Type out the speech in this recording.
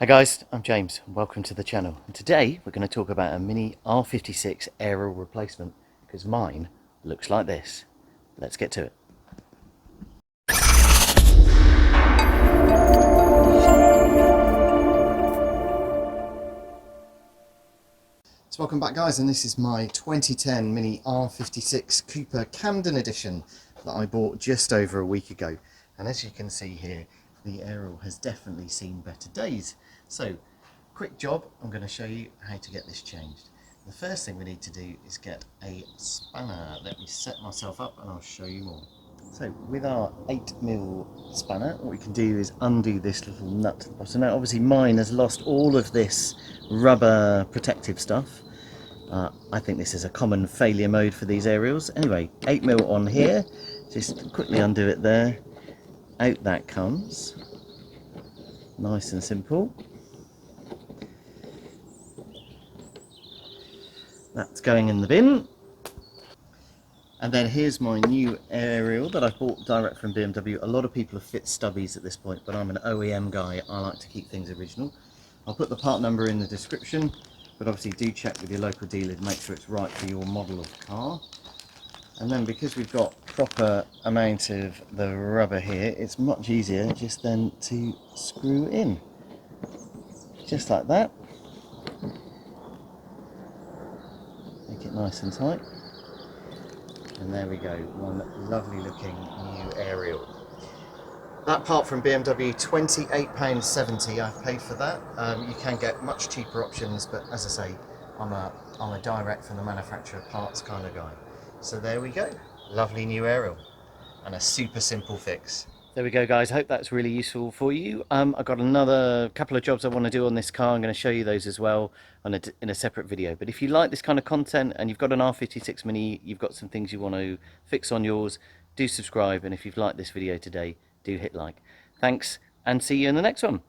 Hi guys, I'm James and welcome to the channel. And today we're going to talk about a Mini R56 aerial replacement because mine looks like this. Let's get to it. So welcome back guys, and this is my 2010 Mini R56 Cooper Camden edition that I bought just over a week ago. And as you can see here, the aerial has definitely seen better days. So quick job, I'm going to show you how to get this changed. The first thing we need to do is get a spanner. Let me set myself up and I'll show you more. So with our 8mm spanner, what we can do is undo this little nut to the bottom. Now obviously mine has lost all of this rubber protective stuff. I think this is a common failure mode for these aerials. Anyway, 8mm on here, just quickly undo it there. Out that comes. Nice and simple. That's going in the bin. And then here's my new aerial that I bought direct from BMW. A lot of people have fit stubbies at this point, but I'm an OEM guy. I like to keep things original. I'll put the part number in the description, but obviously do check with your local dealer to make sure it's right for your model of car. And then because we've got proper amount of the rubber here, it's much easier just then to screw in. Just like that. Make it nice and tight. And there we go, one lovely looking new aerial. That part from BMW, £28.70 I've paid for that. You can get much cheaper options, but as I say, I'm a direct from the manufacturer parts kind of guy. So there we go, lovely new aerial and a super simple fix. There we go guys, hope that's really useful for you. I've got another couple of jobs I want to do on this car. I'm going to show you those as well in a separate video. But if you like this kind of content and you've got an R56 Mini, you've got some things you want to fix on yours, do subscribe, and if you've liked this video today, do hit like. Thanks and see you in the next one.